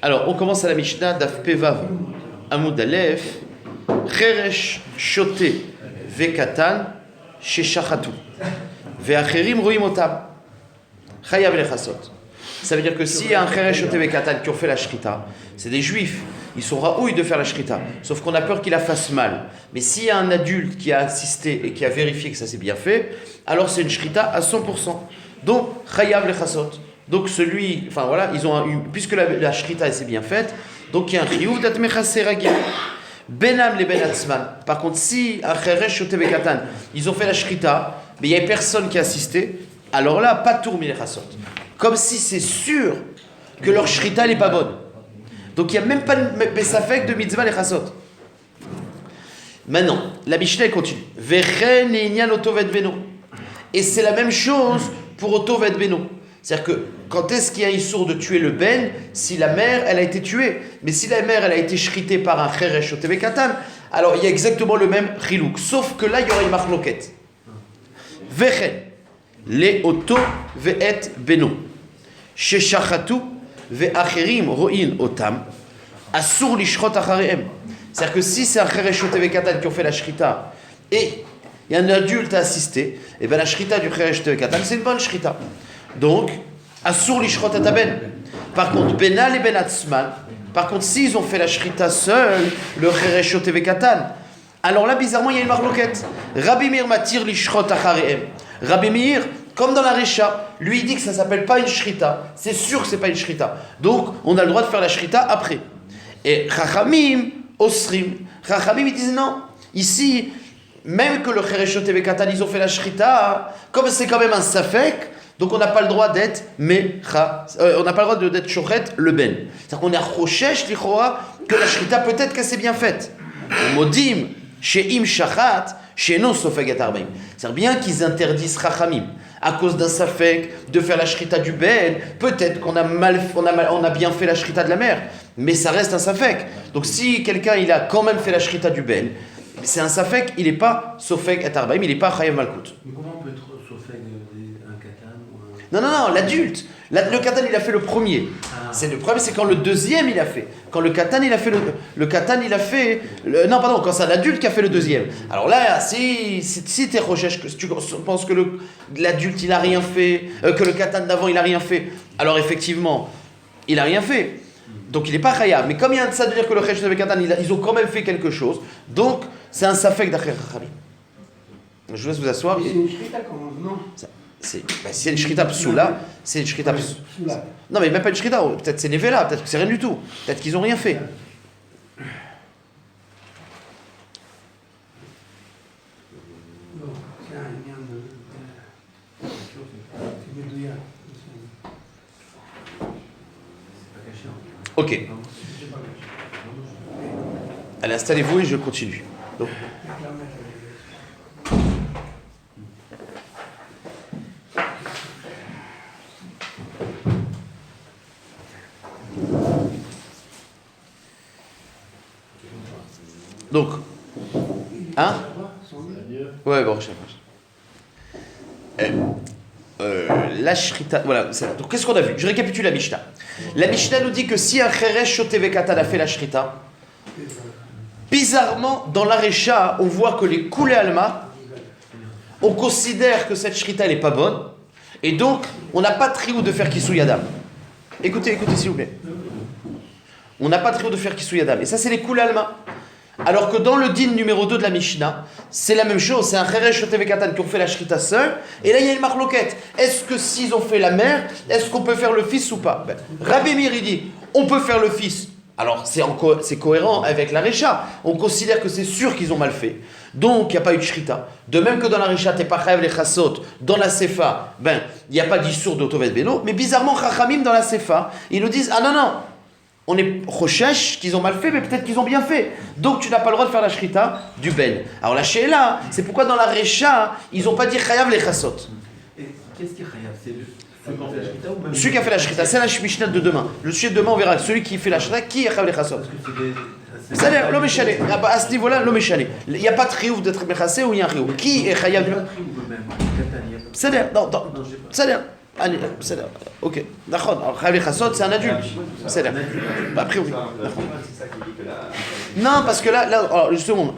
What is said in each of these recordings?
Alors, on commence à la Mishnah d'Af Pevav Amud Aleph. Cheresh shote vekatan sheshachatu ve'acherim roim otam chayav lechasot. Ça veut dire que s'il y a un cheresh shote vekatan qui ont fait la shrita, c'est des juifs, ils sont raouilles de faire la shrita, sauf qu'on a peur qu'il la fasse mal. Mais s'il y a un adulte qui a assisté et qui a vérifié que ça s'est bien fait, alors c'est une shrita à 100%. Donc chayav lechasot. Donc celui, enfin voilà, ils ont puisque la shrita s'est bien faite, donc il y a un chiyuv d'at mechase ragil. Benam le benatzman. Par contre, si un cheresh shote vekatan, ils ont fait la shrita, mais il n'y a personne qui a assisté, alors là, pas tourmi les chassot. Comme si c'est sûr que leur shrita n'est pas bonne. Donc il n'y a même pas de safek de mitzvah les chassot. Maintenant, la Mishnah continue. Vechen inyan otovet beno. Et c'est la même chose pour otovet beno. C'est-à-dire que quand est-ce qu'il y a un issour de tuer le ben, si la mère, elle a été tuée. Mais si la mère, elle a été shritée par un cheresh shote vekatan, alors il y a exactement le même chilouk. Sauf que là, il y aura une marloquette. Vechen, le oto ve'et beno. Sheshachatu ve'acherim ro'in otam. Asur lishrot achareem. C'est-à-dire que si c'est un cheresh shote vekatan qui ont fait la shrita, et il y a un adulte à assister, et bien la shrita du cheresh shote vekatan, c'est une bonne shrita. Donc, Asur lishrot ataben. Par contre, Benal et Benatzman, par contre, s'ils ont fait la shrita seul, le cheresh shote vekatan, alors là, bizarrement, il y a une marloquette. Rabbi Meir matir lishrot achareem. Rabbi Meir, comme dans la Recha, lui il dit que ça s'appelle pas une shrita. C'est sûr que c'est pas une shrita. Donc, on a le droit de faire la shrita après. Et Chachamim, Osrim, Chachamim, ils disent non. Ici, même que le cheresh shote vekatan, ils ont fait la shrita, comme c'est quand même un safek, donc on n'a pas le droit d'être on n'a pas le droit d'être shochet le ben. C'est-à-dire qu'on est à choshesh lichora que la shrita peut-être qu'elle s'est bien faite. Modim sheim shachat she'eno sofeg et arbaim. C'est-à-dire bien qu'ils interdisent chachamim à cause d'un safek de faire la shrita du ben. Peut-être qu'on a on a bien fait la shrita de la mère, mais ça reste un safek. Donc si quelqu'un il a quand même fait la shrita du ben, c'est un safek, il n'est pas sofeg et arbaim, il n'est pas chayav malkout. Mais comment on peut être sofeg un katan ou un... Non, l'adulte. Le katan, il a fait le premier. C'est le premier, c'est quand le deuxième, il a fait. Quand le katan, il a fait le katan, il a fait... quand c'est un adulte qui a fait le deuxième. Alors là, si t'es recherche, si tu penses que l'adulte, il a rien fait, que le katan d'avant, il a rien fait, alors effectivement, il a rien fait. Donc il n'est pas chayav. Mais comme il y a ça de dire que le cheresh et le katan, ils ont quand même fait quelque chose, donc c'est un safek d'acher chachamim. Je vous laisse vous asseoir. C'est une shrita comment non c'est une shrita psoula, c'est une shrita psoula. Non, mais même pas une shrita, peut-être c'est nevela, peut-être que c'est rien du tout. Peut-être qu'ils n'ont rien fait. Non, c'est un lien de... C'est médouya. Ok. Allez, installez-vous et je continue. Donc. Hein? Ouais, bon, je sais pas. La shrita, voilà. Donc, qu'est-ce qu'on a vu? Je récapitule la Mishnah. La Mishnah nous dit que si un cheresh shote vekatan a fait la shrita, bizarrement, dans la Recha, on voit que les koulé alma, on considère que cette shrita elle est pas bonne, et donc on n'a pas de triou de faire kisou yadam. Écoutez, s'il vous plaît. On n'a pas de triou de faire kisou yadam. Et ça, c'est les koulé alma. Alors que dans le din numéro 2 de la Mishnah, c'est la même chose, c'est un cheresh shote vekatan qui ont fait la shrita seul, et là il y a une marloquette. Est-ce que s'ils ont fait la mère, est-ce qu'on peut faire le fils ou pas? Rabbi Meir il dit, on peut faire le fils. Alors c'est cohérent avec la Recha, on considère que c'est sûr qu'ils ont mal fait, donc il n'y a pas eu de shrita. De même que dans la Recha, t'es pas chayav les chassot, dans la Sefa, il n'y a pas d'issour d'otovet beno, mais bizarrement Chachamim dans la Sefa, ils nous disent, ah non, on est recherche qu'ils ont mal fait, mais peut-être qu'ils ont bien fait. Donc tu n'as pas le droit de faire la shrita du ben. Alors la she'ela, c'est pourquoi dans la Recha, ils n'ont pas dit chayav les chassot. Et qu'est-ce qui est chayav? C'est celui qui a fait la shrita ou même... Celui qui a fait la shrita, c'est la Mishnah de demain. Le sujet de demain, on verra celui qui fait la shrita, qui est chayav les chassot. Parce que c'est des... Ça a l'air, l'homme est chané. À ce niveau-là, l'homme est chané. Il n'y a pas de triouf d'être mechassé ou il y a un triouf. Qui est chayav du ben? Ça a l'air, non. Ça a l'air. C'est là. Ok. D'accord. Alors, Chayav Lechasot, c'est un adulte. C'est là. A priori. C'est ça qui dit que la... Non, parce que là, alors, justement.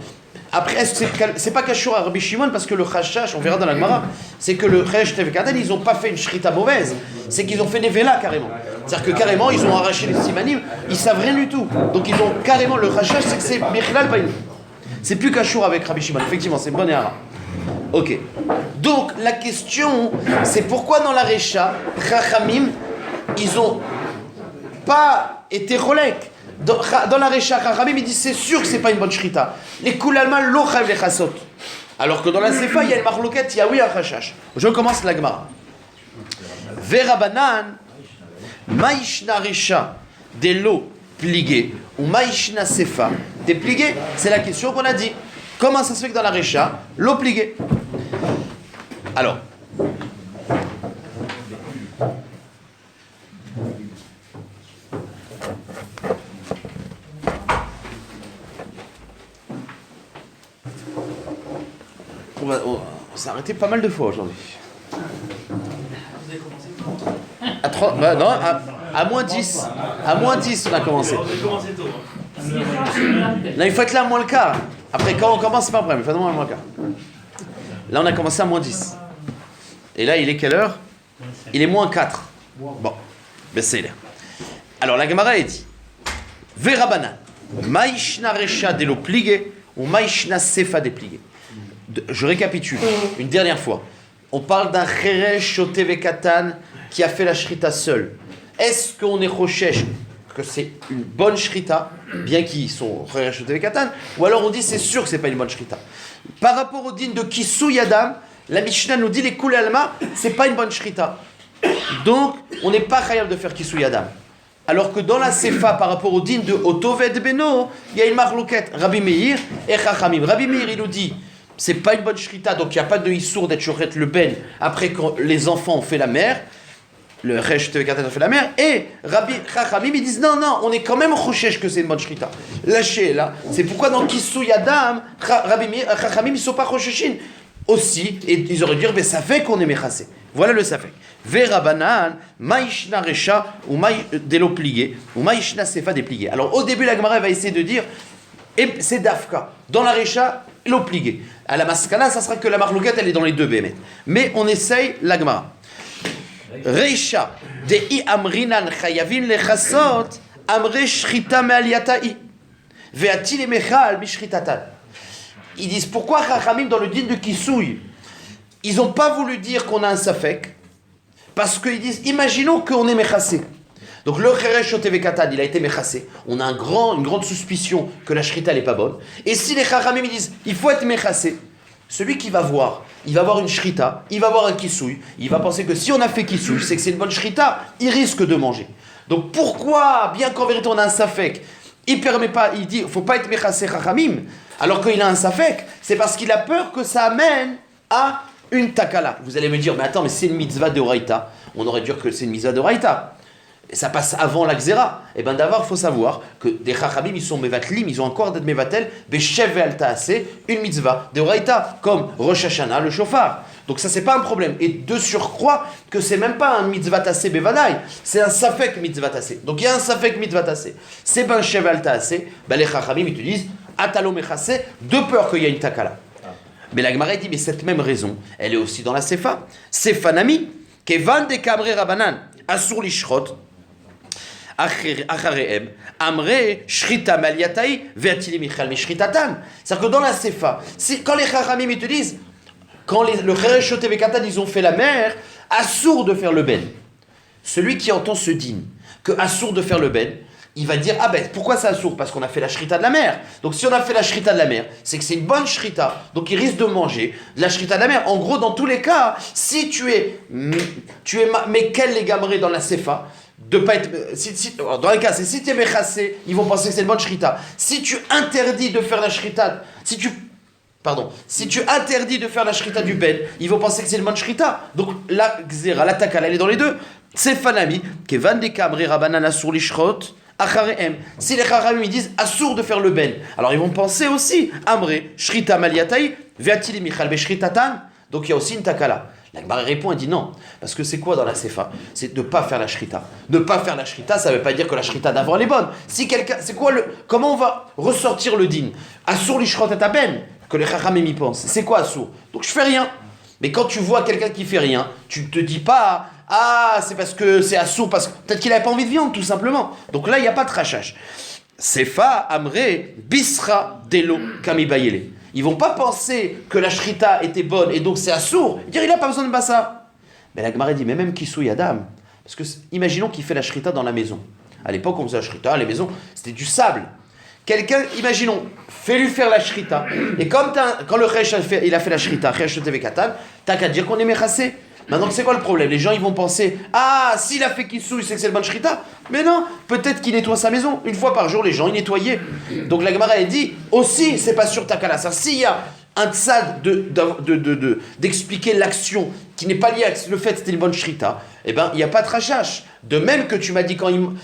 Après, est-ce que c'est pas Kashour à Rabbi Shimon parce que le Chashash, on verra dans la Gemara, c'est que le Chayav Tevekatan, ils n'ont pas fait une shrita mauvaise, c'est qu'ils ont fait des vélas carrément. C'est-à-dire que carrément, ils ont arraché les simanim, ils savent rien du tout. Donc ils ont carrément, le Chashash, c'est que c'est Michlal Païn. C'est plus Kashour avec Rabbi Shimon, effectivement, c'est bon et hara. Ok. Donc la question, c'est pourquoi dans la Recha, Chachamim, ils ont pas été rolek. Dans la Recha, Chachamim, ils disent c'est sûr que c'est pas une bonne shrita. Les Koulalma lo chayav lechasot. Alors que dans la Sefa, il y a une marloquette, il y a oui un Chashash. Je commence la Gemara. Verabanan, Maïshna Recha, des lots pliés, ou Maïshna Sefa, des pliés, c'est la question qu'on a dit. Comment ça se fait que dans la Recha, l'eau pliée? Alors, on s'est arrêté pas mal de fois aujourd'hui. Vous avez commencé À 30, bah non, à moins 10. À moins 10, on a commencé. Vous avez commencé tôt. Là, il faut être là à moins le quart. Après, quand on commence, c'est pas un problème. Il faut être à moins le quart. Là, on a commencé à moins 10. Et là, il est quelle heure? Il est moins 4. Bon, ben c'est là. Alors, la Gemara est dit Verabanan, Maïshna Recha de lo plié ou Maïshna Sefa de plié. Je récapitule une dernière fois. On parle d'un Cheresh Shotev Katan qui a fait la shrita seul. Est-ce qu'on est Rochesh que c'est une bonne shrita, bien qu'ils sont Cheresh Shotev Katan, ou alors on dit c'est sûr que c'est pas une bonne shrita? Par rapport au din de Kisou Yadam, la Mishnah nous dit les Koul Alma, c'est pas une bonne shrita. Donc, on n'est pas capable de faire Kisou Yadam. Alors que dans la Sefa, par rapport au din de Otoved Beno, il y a une marloquette, Rabbi Meir et Chachamim. Rabbi Meir, il nous dit, c'est pas une bonne shrita, donc il n'y a pas de Issour d'être Shochet le Ben après que les enfants ont fait la mère, le Resh Tevekatan a fait la mère, et Rabbi Chachamim, ils disent non, on est quand même Choshesh que c'est une bonne shrita. Lâchez là, c'est pourquoi dans Kisou Yadam, Rabbi Meir, Chachamim, ils ne sont pas Chosheshin. Aussi, et ils auraient dû dire, mais ça fait qu'on est Mechassé. Voilà le Safek. Verabanan, Maïshna Recha, ou Delo plié, ou Maïshna Sefa déplié. Alors au début, la Gemara va essayer de dire, et c'est Dafka. Dans la Recha, l'eau plié. À la Maskana, ça sera que la marloquette, elle est dans les deux bémet. Mais on essaye la Gemara. Recha, de I Amrinan Chayavin Lechasot, Amre Shrita Me'aliata'i. Ve'ati le Mechal Mishritatan. Ils disent pourquoi Chachamim dans le din de Kisouy, ils n'ont pas voulu dire qu'on a un safek, parce qu'ils disent imaginons qu'on est mechassé. Donc le Cheresh Shotev Katan, il a été mechassé. On a une grande suspicion que la shrita n'est pas bonne. Et si les Chachamim disent il faut être mechassé, celui qui va voir, il va voir une shrita, il va voir un kisouy, il va penser que si on a fait kisouy, c'est que c'est une bonne shrita, il risque de manger. Donc pourquoi, bien qu'en vérité on a un safek, il permet pas, il dit faut pas être mechassé Chachamim, alors qu'il a un safek, c'est parce qu'il a peur que ça amène à une takala. Vous allez me dire, mais attends, mais c'est une mitzvah de Oraïta. On aurait dû dire que c'est une mitzvah de Oraïta. Et ça passe avant la Xéra. Et bien d'abord, il faut savoir que des Chachamim, ils sont mevatlim, ils ont encore d'être mevatel, beshev ve'al ta'aseh, une mitzvah de Oraïta, comme Rosh Hashanah, le shofar. Donc ça, c'est pas un problème. Et de surcroît, que c'est même pas un mitzvah tassé bevanaï, c'est un safek mitzvah tassé. Donc il y a un safek mitzvah tassé. C'est ben shev ve'al ta'aseh, ben les Chachamim, ils te disent, Atalo mechassé, de peur qu'il y ait une takala. Mais la Gemara dit, mais cette même raison, elle est aussi dans la Sefa. Sefa nami, kevan de kamre rabanan, asur lishrot, achareem, amre shrita maliatai, ve'atili michal mishritatan. C'est-à-dire que dans la Sefa, quand les Chachamim ils te disent, quand le Cheresh Shotev Katan ils ont fait la mère, assour de faire le ben. Celui qui entend ce din, que assour de faire le ben, il va dire, ah ben pourquoi ça assour? Parce qu'on a fait la shrita de la mer. Donc si on a fait la shrita de la mer, c'est que c'est une bonne shrita. Donc il risque de manger de la shrita de la mer. En gros, dans tous les cas, si tu es mais quel les gamerés dans la sefa, de pas être, dans les cas, c'est si tu es mechassé, ils vont penser que c'est une bonne shrita. Si tu interdis de faire la shrita, si tu interdis de faire la shrita du ben, ils vont penser que c'est une bonne shrita. Donc la xéra, la takala, elle est dans les deux. C'est fanami, kevan de kamre rabanan sur lishrot. Achareem. Si les Chachamim ils disent assour de faire le ben, alors ils vont penser aussi Amre, Shrita Maliatai, Veatili Michal Beshritatan. Donc il y a aussi une takala. La Gemara répond, elle dit non. Parce que c'est quoi dans la Sefa? C'est de ne pas faire la shrita. Ne pas faire la shrita, ça ne veut pas dire que la shrita d'avant elle est bonne. Si quelqu'un, c'est quoi comment on va ressortir le din? Assour l'ishrot et taben, que les chachamim y pensent. C'est quoi assour? Donc je fais rien. Mais quand tu vois quelqu'un qui fait rien, tu ne te dis pas, ah, c'est parce que c'est assour, parce que peut-être qu'il n'avait pas envie de viande, tout simplement. Donc là, il n'y a pas de rachage. Sefa, Amré, Bisra, Delo, Kamibayele. Ils vont pas penser que la shrita était bonne et donc c'est assour. Dire il n'a pas besoin de bassa. Mais la Gemara dit mais même Kisui Adam, parce que imaginons qu'il fait la shrita dans la maison. À l'époque on faisait la shrita, les maisons c'était du sable. Quelqu'un, imaginons, fais-lui faire la shrita et quand le Resh il a fait la shrita, Resh TV Katan, t'as qu'à dire qu'on est méchassé. Maintenant, c'est quoi le problème? Les gens, ils vont penser, ah, s'il a fait Kissou, c'est que c'est le bonne shrita. Mais non, peut-être qu'il nettoie sa maison. Une fois par jour, les gens, ils nettoyaient. Donc la Gemara, elle dit, aussi, c'est pas sur Takala. S'il y a un tzad d'expliquer l'action qui n'est pas liée à le fait que c'était une bonne shrita, eh ben, il n'y a pas de rachage. De même que tu m'as dit,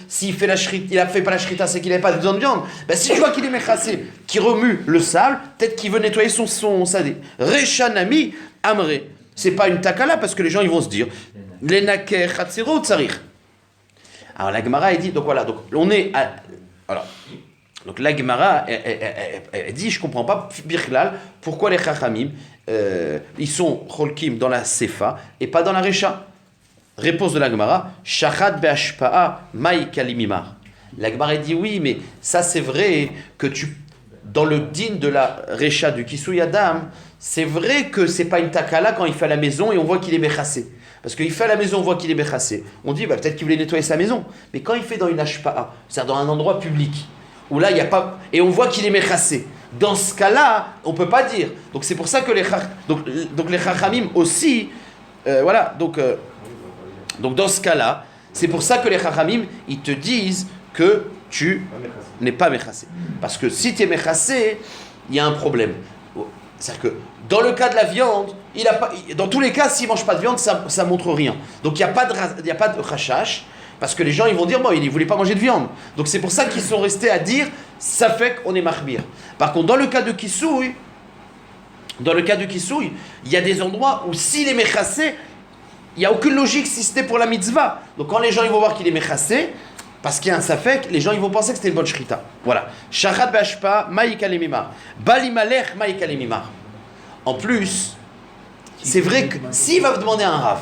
s'il fait la shrita, il a fait pas la shrita, c'est qu'il n'avait pas besoin de viande. Ben, si tu vois qu'il est méchassé, qui remue le sable, peut-être qu'il veut nettoyer son sadé. Rechanami, Amré. C'est pas une takala parce que les gens ils vont se dire l'enaker chatzero tsarir. Alors la Gemara elle dit donc voilà donc on est alors donc la Gemara elle dit je comprends pas birklal pourquoi les chachamim ils sont cholkim dans la sefa et pas dans la recha. Réponse de la Gemara shachat be'ashpa'a mai kalimimar. La Gemara dit oui mais ça c'est vrai que dans le din de la recha du Kisui Adam, c'est vrai que c'est pas une takala quand il fait à la maison et on voit qu'il est méchassé. Parce qu'il fait à la maison, on voit qu'il est méchassé. On dit, peut-être qu'il voulait nettoyer sa maison. Mais quand il fait dans une ashpa'a, c'est-à-dire dans un endroit public, où là, il n'y a pas... Et on voit qu'il est méchassé. Dans ce cas-là, on ne peut pas dire. Donc c'est pour ça que les chachamim aussi... voilà, donc dans ce cas-là, c'est pour ça que les chachamim, ils te disent que tu n'es pas méchassé. Parce que si tu es méchassé, il y a un problème. C'est-à-dire que dans le cas de la viande, dans tous les cas, s'il ne mange pas de viande, ça ne montre rien. Donc il n'y a pas de rachash, parce que les gens ils vont dire, bon, il ne voulait pas manger de viande. Donc c'est pour ça qu'ils sont restés à dire, ça fait qu'on est mahbir. Par contre, dans le cas de Kisouy, il y a des endroits où s'il est méchassé, il n'y a aucune logique si c'était pour la mitzvah. Donc quand les gens ils vont voir qu'il est méchassé, parce qu'il y a un safek, les gens ils vont penser que c'était une bonne shrita. Voilà. Shachat be'ashpa, ma'ika lemimar. Balimalech, ma'ika lemimar. En plus, c'est vrai que s'il va demander à un rav,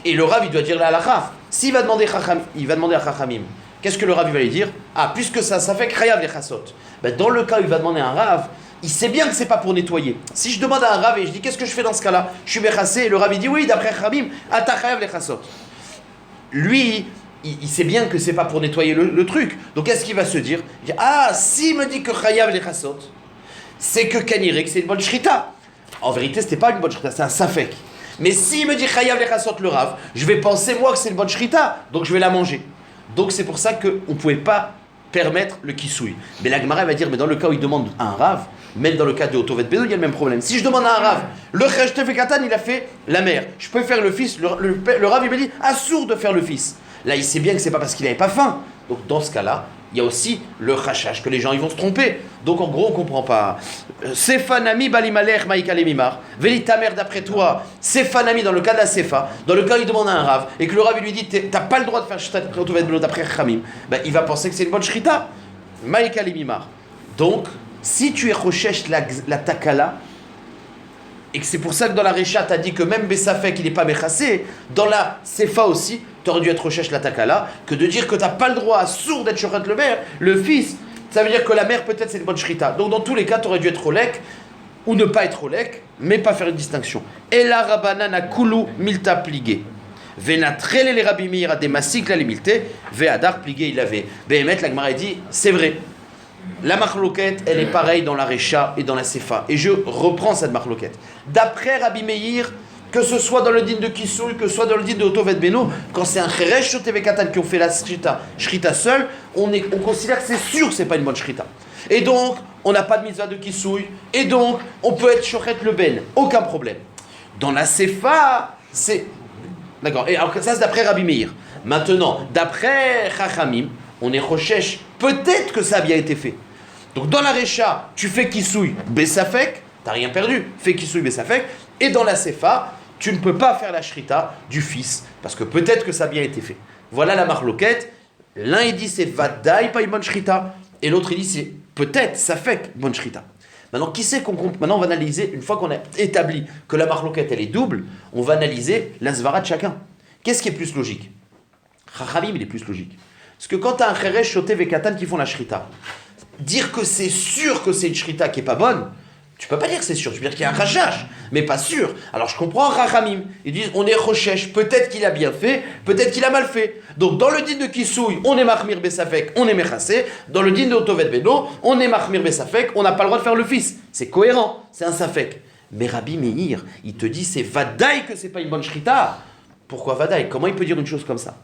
et le rav il doit dire là à la rav, s'il va demander à Chachamim, qu'est-ce que le rav il va lui dire? Ah, puisque ça fait chayav les chassot. Ben, dans le cas où il va demander à un rav, il sait bien que c'est pas pour nettoyer. Si je demande à un rav et je dis qu'est-ce que je fais dans ce cas-là? Je suis méchassé, et le rav il dit oui, d'après Chachamim, ata chayav les chassot. Lui, il sait bien que c'est pas pour nettoyer le truc. Donc qu'est-ce qu'il va se dire? Il dit, ah, s'il me dit que chayav les chassot, c'est que kanirek c'est une bonne shrita. En vérité, c'était pas une bonne shrita, c'est un safek. Mais s'il me dit chayav les chassot le rav, je vais penser moi que c'est une bonne shrita, donc je vais la manger. Donc c'est pour ça qu'on pouvait pas permettre le kisouille. Mais la Gemara va dire, mais dans le cas où il demande à un rav, même dans le cas de Otovet Benou, il y a le même problème. Si je demande à un rav, le Chesh Tefek Katan, il a fait la mère, je peux faire le fils, le rav il me dit, assour de faire le fils. Là, il sait bien que c'est pas parce qu'il n'avait pas faim. Donc, dans ce cas-là, il y a aussi le rachage, que les gens ils vont se tromper. Donc, en gros, on comprend pas. Sefanami balimalech maïka lemimar. Velitamer d'après toi, Sefanami dans le cas de la Sefa, dans le cas où il demande à un rav, et que le rav lui dit, t'as pas le droit de faire shtat d'après Chachamim, ben, il va penser que c'est une bonne shrita. Maïka lemimar. Donc, si tu es recherche la takala, et que c'est pour ça que dans la Recha, tu as dit que même Bessafek, il n'est pas méchassé, dans la Sefa aussi, tu aurais dû être recherche la takala, que de dire que tu n'as pas le droit à sourd d'être shochet le fils, ça veut dire que la mère, peut-être, c'est une bonne shrita. Donc, dans tous les cas, tu aurais dû être rolek, ou ne pas être rolek, mais pas faire une distinction. Et la rabanana kulu milta pligé. Venatrele les rabimir à des masik la limité, veadar pligé il avait. Behemet, la Gemara dit, c'est vrai. La marloquette, elle est pareille dans la Recha et dans la Sefa. Et je reprends cette marloquette. D'après Rabbi Meir, que ce soit dans le din de Kisouy, que ce soit dans le din de Otovet Beno, quand c'est un Cheresh ou Tevekatan qui ont fait la shrita seule, on considère que c'est sûr que c'est pas une bonne shrita. Et donc, on n'a pas de mitzvah de Kisouy, et donc, on peut être shochet le ben, aucun problème. Dans la Sefa, c'est... D'accord, et alors ça c'est d'après Rabbi Meir. Maintenant, d'après Chachamim, on est recherche, peut-être que ça a bien été fait. Donc dans la Recha, tu fais Kisouy Bessafek, t'as rien perdu, fais Kisouy Bessafek, et dans la Sefa, tu ne peux pas faire la shrita du fils, parce que peut-être que ça a bien été fait. Voilà la marloquette. L'un il dit c'est vadaï, pas une bonne shrita, et l'autre il dit c'est peut-être, ça fait bonne shrita. Maintenant, qui sait qu'on compte? Maintenant, on va analyser, une fois qu'on a établi que la marloquette elle est double, on va analyser la svara de chacun. Qu'est-ce qui est plus logique? Chachamim, il est plus logique. Parce que quand tu as un cheresh, shotev et katan qui font la shrita, dire que c'est sûr que c'est une shrita qui est pas bonne, tu peux pas dire que c'est sûr, tu peux dire qu'il y a un rachash, mais pas sûr. Alors je comprends Chachamim, ils disent on est rochesh, peut-être qu'il a bien fait, peut-être qu'il a mal fait. Donc dans le din de Kisouille, on est Mahmir Besafek, on est Mechassé. Dans le din de Otovet Beno, on est Mahmir Besafek, on n'a pas le droit de faire le fils. C'est cohérent, c'est un Safek. Mais Rabbi Meir, il te dit c'est Vadaï que c'est pas une bonne shrita. Pourquoi Vadaï? Comment il peut dire une chose comme ça?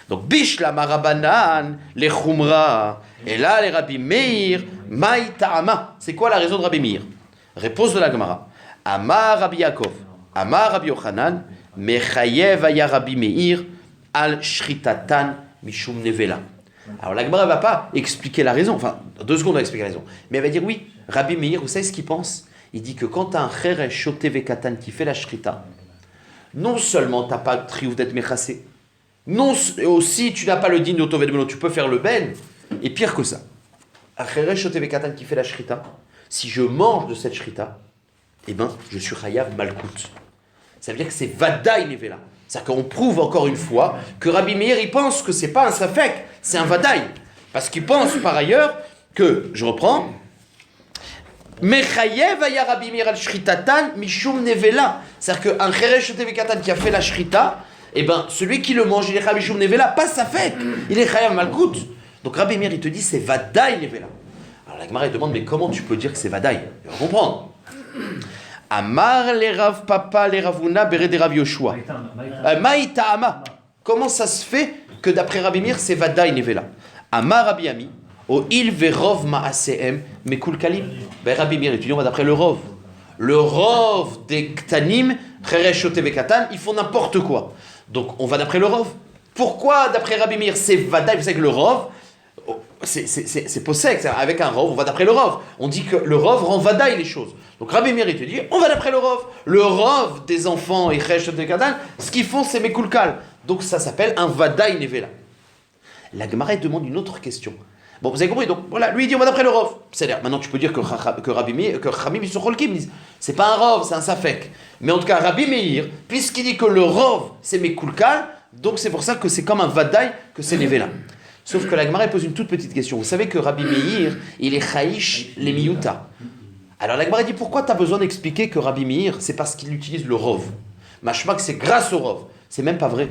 Donc Bishla Marabanan, les Khumra, et là les Rabbi Meir, Maï Ta'ama. C'est quoi la raison de Rabbi Meir? Réponse de la Gemara. Amar Rabbi Yaakov, Amar Rabbi Yochanan, Mechayev aya Rabbi Meir, al shritatan mishum nevela. Alors la Gemara ne va pas expliquer la raison, enfin 2 secondes on va expliquer la raison, mais elle va dire oui, Rabbi Meir, vous savez ce qu'il pense? Il dit que quand tu as un cheresh shotev et katan qui fait la shrita, non seulement tu n'as pas de triouf d'être mechassé, non aussi tu n'as pas le din d'Otovet Beno, tu peux faire le ben, et pire que ça, un cheresh shotev et katan qui fait la shrita, si je mange de cette shrita, eh ben, je suis chayav malkout. Ça veut dire que c'est vadaï nevela. C'est-à-dire qu'on prouve encore une fois que Rabbi Meir, il pense que c'est pas un safek, c'est un vadaï. Parce qu'il pense par ailleurs que, je reprends, Mechayev aya Rabbi Meir al shritatan mishum nevela. C'est-à-dire qu'un cheresh katan qui a fait la shrita, eh ben, celui qui le mange, il est chayav mishum nevela, pas safek, il est chayav malkout. Donc Rabbi Meir, il te dit, c'est vadaï nevela. Alors la Gemara demande, mais comment tu peux dire que c'est vadaï? Il va comprendre. Amar les Rav Papa les Ravuna bere de Rav Yoshua. Maïta'ama. Comment ça se fait que d'après Rabbi Meir c'est vadaï nevela? Amar Rabbi Ami o il verov ma'aseem mekul kalim. Ben Rabbi Meir étudiant va d'après le rov. Le rov des ktanim cheresh shotev et katan, ils font n'importe quoi. Donc on va d'après le rov. Pourquoi d'après Rabbi Meir c'est vadaï? Vous savez que le rov c'est possèque, avec un rov, on va d'après le rov. On dit que le rov rend vadaï les choses. Donc Rabbi Meir, il te dit, on va d'après le rov. Le rov des enfants et cheresh shotev et katan, ce qu'ils font, c'est mekulkal. Donc ça s'appelle un vadaï nevela. La Gemara demande une autre question. Bon, vous avez compris, donc voilà, lui il dit, on va d'après le rov. C'est-à-dire, maintenant tu peux dire que Rabbi Meir, que Chamim, ils sont cholkim, ils disent, c'est pas un rov, c'est un safek. Mais en tout cas, Rabbi Meir, puisqu'il dit que le rov, c'est mekulkal, donc c'est pour ça que c'est comme un vadaï, que c'est nevela. Sauf que la Gemara pose une toute petite question. Vous savez que Rabbi Meir, il est chaïch les miyuta. Alors la Gemara dit, pourquoi tu as besoin d'expliquer que Rabbi Meir, c'est parce qu'il utilise le rov? Machma que c'est grâce au rov. C'est même pas vrai.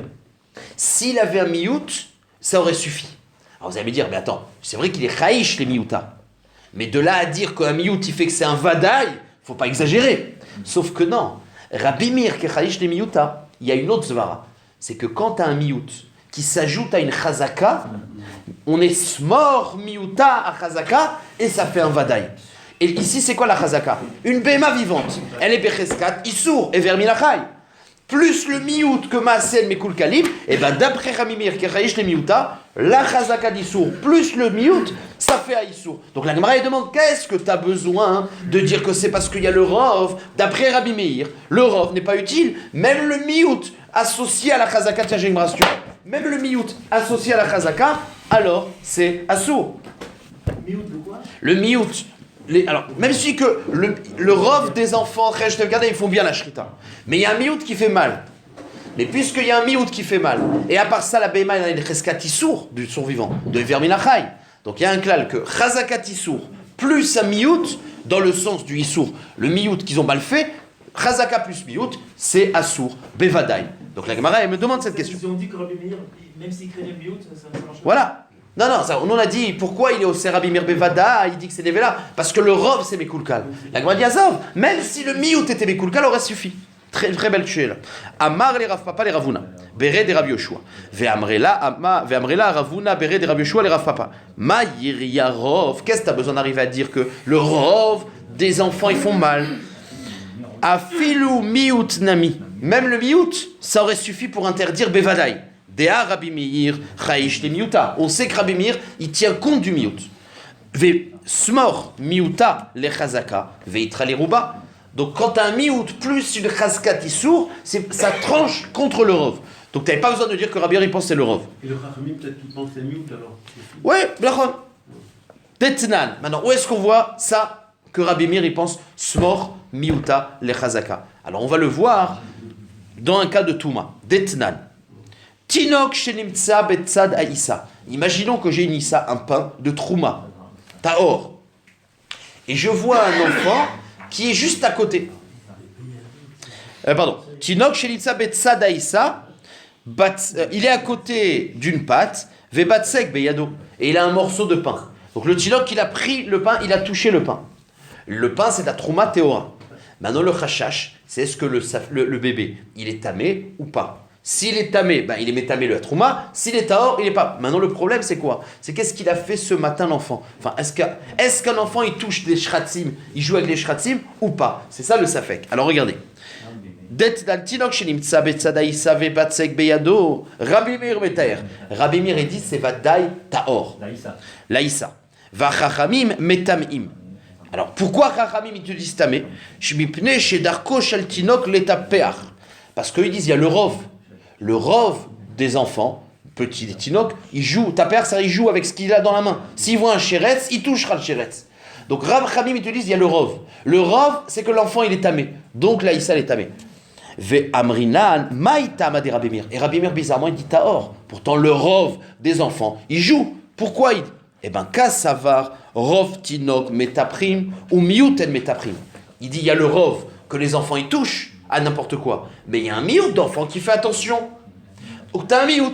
S'il avait un miyut, ça aurait suffi. Alors vous allez me dire, mais attends, c'est vrai qu'il est chaïch les miyuta. Mais de là à dire qu'un miyut, il fait que c'est un vadaï, faut pas exagérer. Sauf que non. Rabbi Meir, qui est chaïch les miyuta, il y a une autre zvara. C'est que quand tu as un miyut qui s'ajoute à une chazaka, on est smor miuta à chazaka et ça fait un vadaï. Et ici, c'est quoi la chazaka? Une béma vivante. Elle est becheskat, issour et vermilachai. Plus le miout que maasen mekul kalim, et ben d'après Ramimir qui raïch les miuta, la chazaka d'issour plus le miout, ça fait à issour. Donc la Gemara demande, qu'est-ce que tu as besoin de dire que c'est parce qu'il y a le rov? D'après Rabbi Meir, le rov n'est pas utile. Même le miout associé à la chazaka, tiens j'ai une brasse, même le miout associé à la chazaka, alors c'est assour. Le miout. Alors, même si que le rov des enfants, ils font bien la shrita. Mais il y a un miout qui fait mal. Mais puisqu'il y a un miout qui fait mal, et à part ça, la béma, il y a une cheskati-sour du survivant, de verminachai. Donc il y a un klal que chazakati-sour plus un miout, dans le sens du issour, le miout qu'ils ont mal fait, chazaka plus miout, c'est assour, bevadaï. Donc la Gemara, elle me demande cette question. Si on dit que Rabbi Meir, même s'il crée le miout, ça ne marche pas. Voilà. Non, ça, on a dit pourquoi il est au Rabbi Meir Bevada, il dit que c'est Nevela, parce que le rov c'est Mekulkal. La Gemara dit Azov, même si le miout était Mekulkal, aurait suffi. Très, très belle tuile. Amar les Rav Papa les Ravuna, Bere des Rav Yoshua. Ve'amrela Ravuna, Bere des Rav Yoshua les Rav Papa. Ma yiria rov, qu'est-ce que tu as besoin d'arriver à dire que le rov des enfants ils font mal? Afilu miout nami, même le miout, ça aurait suffi pour interdire Bevadaï. Dea Rabbi Meir, chaïch les miuta. On sait que Rabbi Meir, il tient compte du miout. Ve smor miuta le chazaka, veitra les rouba. Donc quand tu as un miout plus une chazkat issour, ça tranche contre le rov. Donc tu n'avais pas besoin de dire que Rabbi Meir il pense que c'est le rov. Et le Chachamim, peut-être qu'il pense que c'est miout alors. Ouais, blachon. Tetnan. Maintenant, où est-ce qu'on voit ça que Rabbi Meir il pense smor miuta le chazaka? Alors on va le voir dans un cas de Touma. Detnan. Tinok shenimtsa betzad aïssa. Imaginons que j'ai une issa, un pain de Trouma, Taor. Et je vois un enfant qui est juste à côté. Pardon. Tinok shenimtsa betzad aïssa. Il est à côté d'une pâte. Vebatsek beyado. Et il a un morceau de pain. Donc le tinok, il a pris le pain, il a touché le pain. Le pain, c'est la Trouma Théora. Maintenant, le chachash, c'est est-ce que le bébé, il est tamé ou pas? S'il est tamé, ben, il est métamé le Trouma. S'il est taor, il est pas. Maintenant, le problème, c'est quoi? C'est qu'est-ce qu'il a fait ce matin, l'enfant? Enfin, est-ce qu'un enfant, il touche des shratzim, il joue avec les shratzim ou pas? C'est ça le safek. Alors, regardez. Rabbi Meir metaer. Rabbi Meir dit c'est vadai taor. Laïssa. Va chachamim metamim. Alors, pourquoi chachamim ils te disent tamé? Shmipne shedarko shel tinok letapeach. Parce qu'ils disent il y a le rov. Le rov des enfants, petit des tinoks, il joue. Tapeach, ça il joue avec ce qu'il a dans la main. S'il voit un chéretz, il touchera le chéretz. Donc, Rab Chamim ils te disent il y a le rov. Le rov, c'est que l'enfant il est tamé. Donc, laïssa est tamé. Ve amrinan maïtama de Rabbi Meir. Et Rabbi Meir bizarrement il dit taor. Pourtant le rov des enfants, il joue. Pourquoi il dit? Eh ben kasavar rov tinok metaprim ou miuten metaprim. Il dit il y a le rov que les enfants ils touchent à n'importe quoi, mais il y a un miout d'enfant qui fait attention. Donc t'as un miout.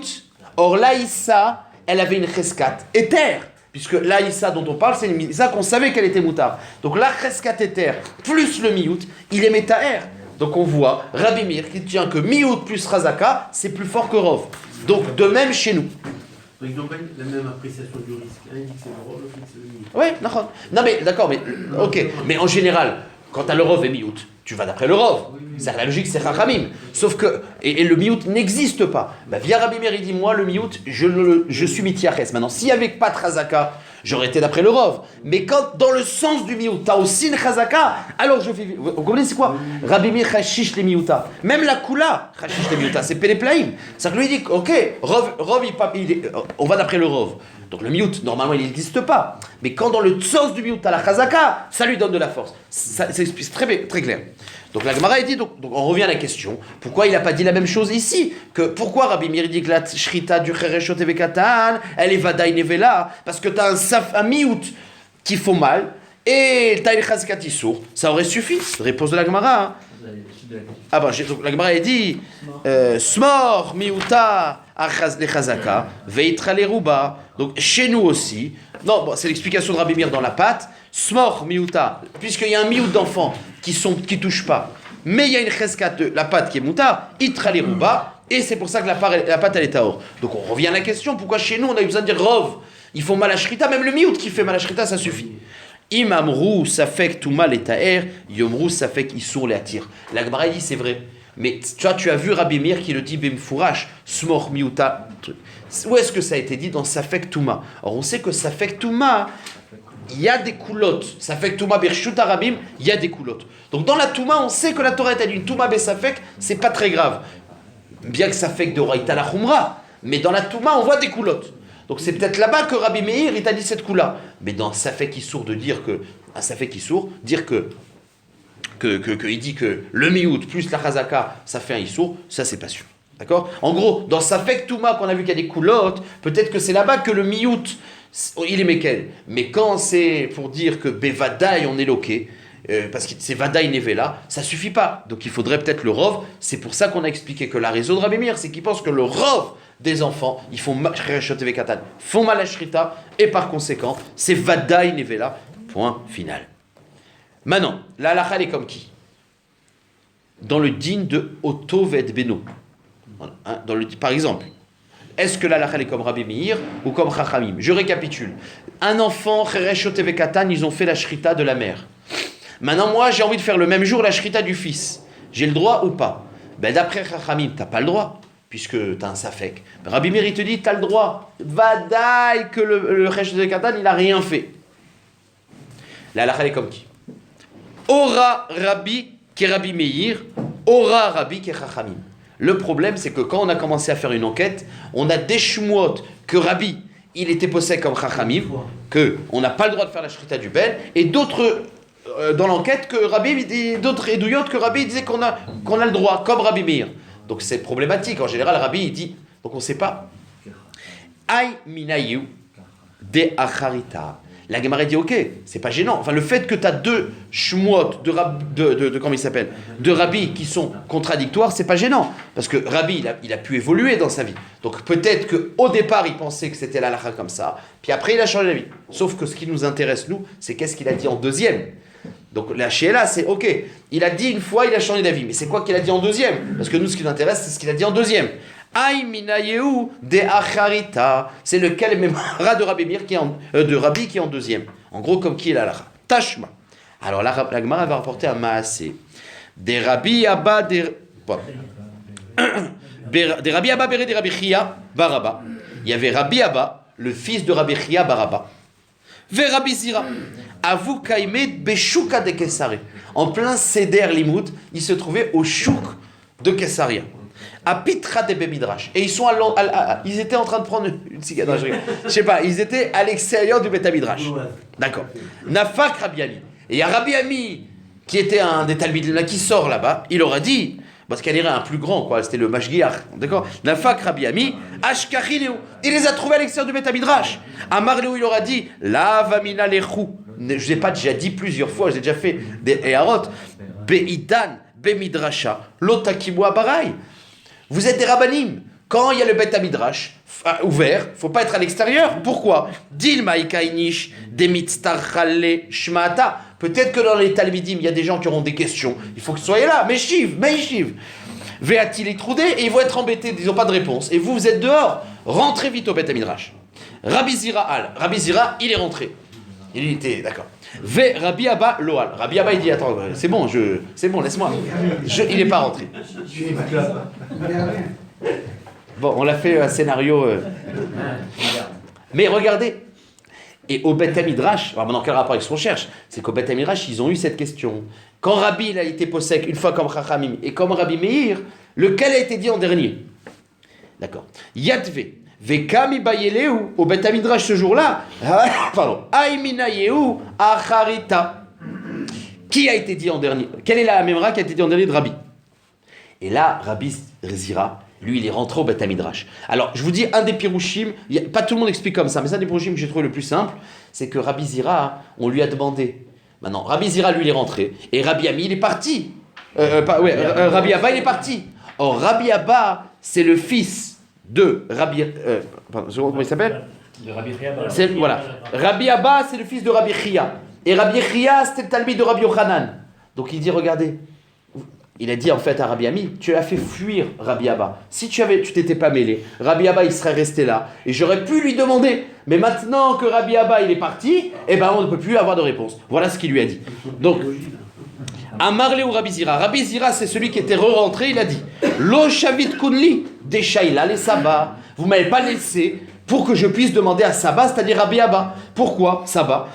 Or Laïssa, elle avait une cheskat éther. Puisque Laïssa dont on parle, c'est une Laïssa qu'on savait qu'elle était moutard. Donc la cheskat éther plus le miout, il est métaher. Donc on voit Rabbi Meir qui tient que miout plus razaka, c'est plus fort que rov. Donc de même chez nous. Donc ils n'ont pas la même appréciation du risque. Un dit que c'est le rov, l'autre dit que c'est le miout. Oui, non mais d'accord, mais ok. Mais en général, quand t'as le rov et miout, tu vas d'après le rov. C'est la logique, c'est chachamim. Sauf que, et le miout n'existe pas. Bah, via Rabbi Meir, il dit, moi, le miout, je suis mitiaches. Maintenant, s'il n'y avait pas de chazaka, j'aurais été d'après le rov. Mais quand, dans le sens du miout, t'as aussi une chazaka, alors je fais. Vous comprenez, c'est quoi? Rabbi Meir chachish les miouta. Même la kula, chachish les miouta, c'est péléplaïm. C'est-à-dire que lui, il dit, ok, rov on va d'après le rov. Donc le miout, normalement, il n'existe pas. Mais quand dans le sens du miout, t'as la chazaka, ça lui donne de la force. C'est très, très clair. Donc la Gemara dit, donc on revient à la question, pourquoi il n'a pas dit la même chose ici? Pourquoi Rabbi Meir dit que la shrita du chereshot evekatan, elle est vadaï nevela? Parce que tu as un miout qui faut mal, et tu as une chazkat issour, ça aurait suffi. Réponse de la Gemara. Ah bon, donc la Gemara dit, smor miouta le chazaka, veitra le ruba. Donc chez nous aussi, non, bon, c'est l'explication de Rabbi Meir dans la pâte, smor miouta, puisqu'il y a un miout d'enfants qui touchent pas, mais il y a une cheskat, la pâte qui est mouta, itra les ruba, et c'est pour ça que la pâte elle est taor. Donc on revient à la question, pourquoi chez nous on a eu besoin de dire rov? Ils font mal à shrita, même le miout qui fait mal à shrita, ça suffit. Imamrou safek tumal et taer, yomrou safek issour les attire. La Gemara dit c'est vrai. Mais tu as vu Rabbi Meir qui le dit bimfourash, smor miuta. Où est-ce que ça a été dit dans Safek Touma? Or on sait que Safek Touma, il y a des coulottes. Safek Touma birshut arabim, il y a des coulottes. Donc dans la Touma, on sait que la Torah est une Touma besafek, c'est pas très grave. Bien que Safek de Oraïta la Khumra, mais dans la Touma, on voit des coulottes. Donc c'est peut-être là-bas que Rabbi Meir il t'a dit cette coula. Mais dans Safek Issour de dire que, à Safek Issour, dire que il dit que le miout plus la chazaka, ça fait un issour, ça c'est pas sûr. D'accord? En gros, dans Safek Touma, qu'on a vu qu'il y a des coulottes, peut-être que c'est là-bas que le miout, il est méquel. Mais quand c'est pour dire que Bevadaï on est loqué, parce que c'est Vadaï Nevela, ça suffit pas. Donc il faudrait peut-être le rov. C'est pour ça qu'on a expliqué que la raison de Rabbi Meir, c'est qu'il pense que le rov des enfants, ils font mal à shrita, et par conséquent, c'est Vadaï Nevela. Point final. Maintenant, la halakha elle est comme qui? Dans le din de Oto Ved Beno. Par exemple, est-ce que la halakha elle est comme Rabbi Meir ou comme Chachamim? Je récapitule. Un enfant, Chereshot Evekatan, ils ont fait la shrita de la mère. Maintenant, moi, j'ai envie de faire le même jour la shrita du fils. J'ai le droit ou pas? Ben, d'après Chachamim, t'as pas le droit, puisque t'as un safek. Rabbi Meir, il te dit, t'as le droit. Vadaï que le Chereshot Evekatan, il a rien fait. La halakha elle est comme qui? Ora Rabbi qui est Rabbi Meir, Ora Rabbi qui est Chachamim. Le problème, c'est que quand on a commencé à faire une enquête, on a des shmuot que Rabbi, il était possède comme Chachamim, qu'on n'a pas le droit de faire la shrita du Ben, et d'autres dans l'enquête que Rabbi, d'autres édouillotes que Rabbi disait qu'on a le droit, comme Rabbi Meir. Donc c'est problématique. En général, Rabbi, il dit, donc on ne sait pas. Aï minayu de acharita. La Gemara dit ok, c'est pas gênant. Enfin, le fait que tu as deux shmuot comment il s'appelle, de Rabbi qui sont contradictoires, c'est pas gênant. Parce que Rabbi, il a pu évoluer dans sa vie. Donc peut-être qu'au départ, il pensait que c'était la halakha comme ça, puis après, il a changé d'avis. Sauf que ce qui nous intéresse, nous, c'est qu'est-ce qu'il a dit en deuxième. Donc la Sheila, c'est ok. Il a dit une fois, il a changé d'avis. Mais c'est quoi qu'il a dit en deuxième? Parce que nous, ce qui nous intéresse, c'est ce qu'il a dit en deuxième. Aï minayehu de acharita. C'est lequel même de Rabbi Meir qui est de Rabbi qui est en deuxième. En gros, comme qui est la lacha. Tashma. Alors la Gemara va rapporter un maasé. Des Rabbi Abba des Rabbi Abba béré des Rabbi Chia Baraba. Il y avait Rabbi Abba, le fils de Rabbi Chia Baraba. Ve Rabbi Zira. Avu kaimet beshuka de Kesare. En plein Seder Limoud, il se trouvait au chouk de Kesaria. À Pitra de Bemidrash. Et ils étaient en train de prendre une cigarette. Je sais pas, ils étaient à l'extérieur du Betamidrash. D'accord. Nafak Rabbi Ami. Et il y a Rabbi Ami, qui était un des Talmidim là, qui sort là-bas, il aura dit, parce qu'elle irait un plus grand, quoi, c'était le Mashgiach. D'accord. Nafak Rabbi Ami, Ashkachileu. Il les a trouvés à l'extérieur du Betamidrash. Amarleu, il aura dit, La Vamina Lechou. Je ne l'ai pas déjà dit plusieurs fois, j'ai déjà fait des Eharot. Beidan, Bemidrasha, Lotakimwa Barai. Vous êtes des rabbanim. Quand il y a le Beth Midrash ouvert, il ne faut pas être à l'extérieur. Pourquoi? Dilma ikainish demitztarchale shmata. Peut-être que dans les Talmidim, il y a des gens qui auront des questions. Il faut que vous soyez là. Meshiv. Ve'atil itrudé, et ils vont être embêtés, ils n'ont pas de réponse. Et vous êtes dehors. Rentrez vite au Beth Midrash. Rabbi Zira, il est rentré. Il était, d'accord. Ve Rabbi Abba Loal. Rabbi Abba, il dit, attends, c'est bon, laisse-moi. Il n'est pas rentré. Bon, on l'a fait un scénario. Mais regardez. Et au Beth Midrash, alors maintenant, quel rapport avec ce qu'on cherche? C'est qu'au Beth Midrash, ils ont eu cette question. Quand Rabbi il a été possèque, une fois comme Chachamim, et comme Rabbi Meir, lequel a été dit en dernier? D'accord. Yadve. Vekami bayeleu, au Beth Midrash ce jour-là, pardon, Aïminayehu acharita. Qui a été dit en dernier? Quelle est la mémora qui a été dit en dernier de Rabbi? Et là, Rabbi Zira, lui, il est rentré au Beth Midrash. Alors, je vous dis, un des pirouchim, pas tout le monde explique comme ça, mais c'est un des pirouchim que j'ai trouvé le plus simple, c'est que Rabbi Zira, on lui a demandé. Maintenant, Rabbi Zira, lui, il est rentré, et Rabbi Ami, il est parti. Rabbi Abba, il est parti. Or, Rabbi Abba, c'est le fils de Rabbi... comment il s'appelle? De Rabbi Chia. Voilà. Rabbi Abba, c'est le fils de Rabbi Chia. Et Rabbi Chia, c'était le Talmid de Rabbi Yochanan. Donc il dit, regardez, il a dit en fait à Rabbi Ami, tu as fait fuir Rabbi Abba. Si tu t'étais pas mêlé, Rabbi Abba, il serait resté là. Et j'aurais pu lui demander. Mais maintenant que Rabbi Abba, il est parti, eh ben on ne peut plus avoir de réponse. Voilà ce qu'il lui a dit. Donc... Amarle ou Rabbi Zira. Rabbi Zira, c'est celui qui était re-rentré, il a dit Lo Shavit Kunli, des Shaila, les Saba. Vous ne m'avez pas laissé pour que je puisse demander à Saba, c'est-à-dire Rabbi Abba. Pourquoi Saba?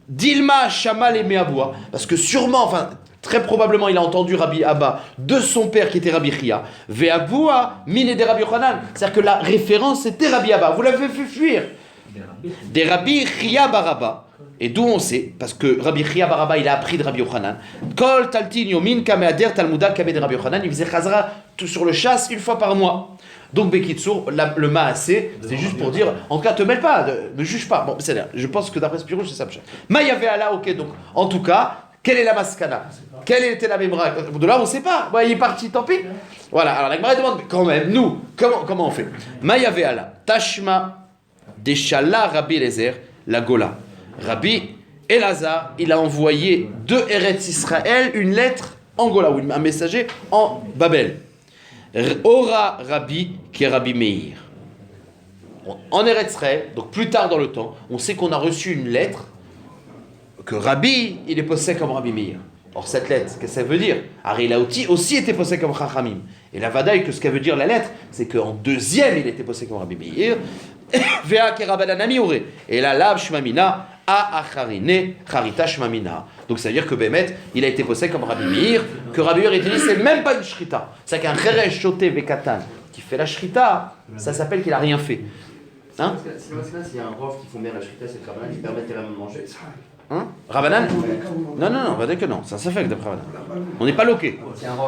Dilma Shamal et Meaboua. Parce que sûrement, enfin, très probablement, il a entendu Rabbi Abba de son père qui était Rabbi Chia. Veaboua, mine de Rabbi Yochanan. C'est-à-dire que la référence, c'était Rabbi Abba. Vous l'avez fait fuir. Des Rabbi Chia Baraba. Et d'où on sait, parce que Rabbi Chia Baraba, il a appris de Rabbi Yochanan. Kol taltin yomin kameader talmuda kame de Rabbi Yochanan, il faisait chazara tout sur le chasse une fois par mois. Donc Bekitsur, le maasé, c'est juste pour dire, en tout cas, te mêle pas, ne juge pas. Bon, c'est-à-dire, je pense que d'après Spirou, c'est ça. Maïave Allah, ok, donc, en tout cas, quelle est la maskana? Quelle était la mémora? De là, on ne sait pas. Bon, il est parti, tant pis. Voilà, alors la Gemara demande, mais quand même, nous, comment on fait? Maïave Allah, Tashma, Deshala Rabbi Eliezer, la Gola. Rabbi Elazar, il a envoyé de Eretz Israël une lettre en Gola, ou un messager en Babel. Ora Rabbi, qui est Rabbi Meir. En Eretz Israël, donc plus tard dans le temps, on sait qu'on a reçu une lettre que Rabbi, il est possède comme Rabbi Meir. Or cette lettre, qu'est-ce que ça veut dire? Alors il a aussi été possède comme Chachamim. Et la vadaï, que ce qu'elle veut dire la lettre, c'est qu'en deuxième, il était possède comme Rabbi Meir. Vea kerabadanami ore. Et là, Lav Shmamina, A acharine charita shmamina. Donc ça veut dire que Bémet, il a été posé comme Rabbi Meir, que Rabbi Meir était dit c'est même pas une shrita. C'est qu'un Cheresh Shoté Vekatan qui fait la shrita, ça s'appelle qu'il a rien fait. Hein? S'il y a un rof qui font bien la shrita, c'est le Rabbanan qui permet vraiment de manger. Hein? Rabanan? Non, on va dire que non, ça fait que d'après Rabanan. On n'est pas loqué.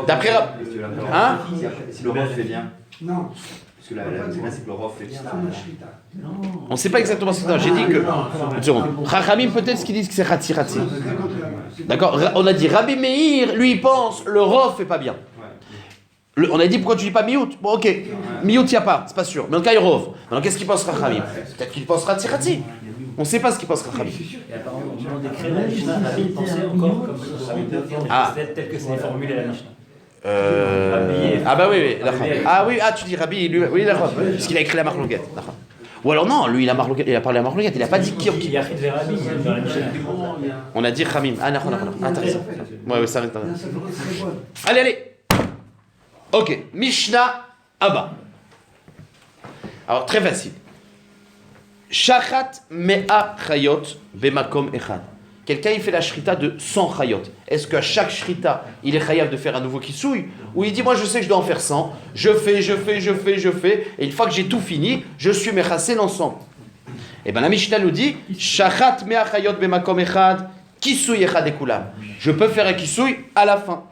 D'après Hein? Si le rof fait bien. Non. Parce que la c'est que le rof fait bien. On ne sait pas exactement ce que c'est. J'ai dit que. Une seconde. Chachamim, peut-être ce qu'ils disent que c'est Khatsi Khatsi. D'accord? On a dit Rabbi Meir, lui, il pense le rof fait pas bien. On a dit pourquoi tu dis pas miout? Bon, ok. Miout, il n'y a pas, c'est pas sûr. Mais en tout cas, il rove. Maintenant, qu'est-ce qu'il pense Chachamim? Peut-être qu'il pense Khatsi Khatsi. On ne sait pas ce qu'il pense Chachamim. Et apparemment, au moment d'écrire la Mishnah, Rabbi pensait encore comme tel que c'est formulé la Mishnah. Ah bah oui, d'accord. Ah oui, tu dis Rabbi, lui, oui, d'accord. Puisqu'il a écrit la marloquette, d'accord. Ou alors non, lui, il a parlé à marloquette, il a pas dit qui. Il y a Rabbi dans la Mishnah. On a dit Khamim. Ah, d'accord. Intéressant. Ouais, ça reste intéressant. Allez. Ok, Mishnah Abba. Alors, très facile. Shachat mea chayot bemakom echad. Quelqu'un il fait la shrita de 100 chayot. Est-ce qu'à chaque shrita, il est chayav de faire un nouveau kisouille? Ou il dit moi je sais que je dois en faire 100, je fais, et une fois que j'ai tout fini, je suis mechassé l'ensemble. Et bien la Mishnah nous dit Shachat mea chayot bemakom echad kisouille echad ekulam. Je peux faire un kisouille à la fin.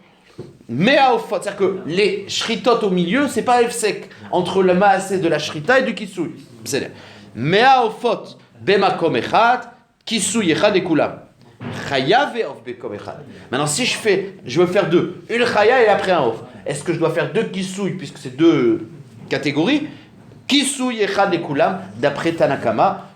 Mea ofot, c'est-à-dire que les shritot au milieu, c'est pas efsek entre le maasé de la shrita et du kisouille. C'est Mea ofot bemakom echad kisouille echad ekulam. Chaya ve'of bekom echad. Maintenant, si je veux faire deux, une chaya et après un off. Est-ce que je dois faire deux kisouilles puisque c'est deux catégories? Kisouille echad ekulam, d'après Tanakama,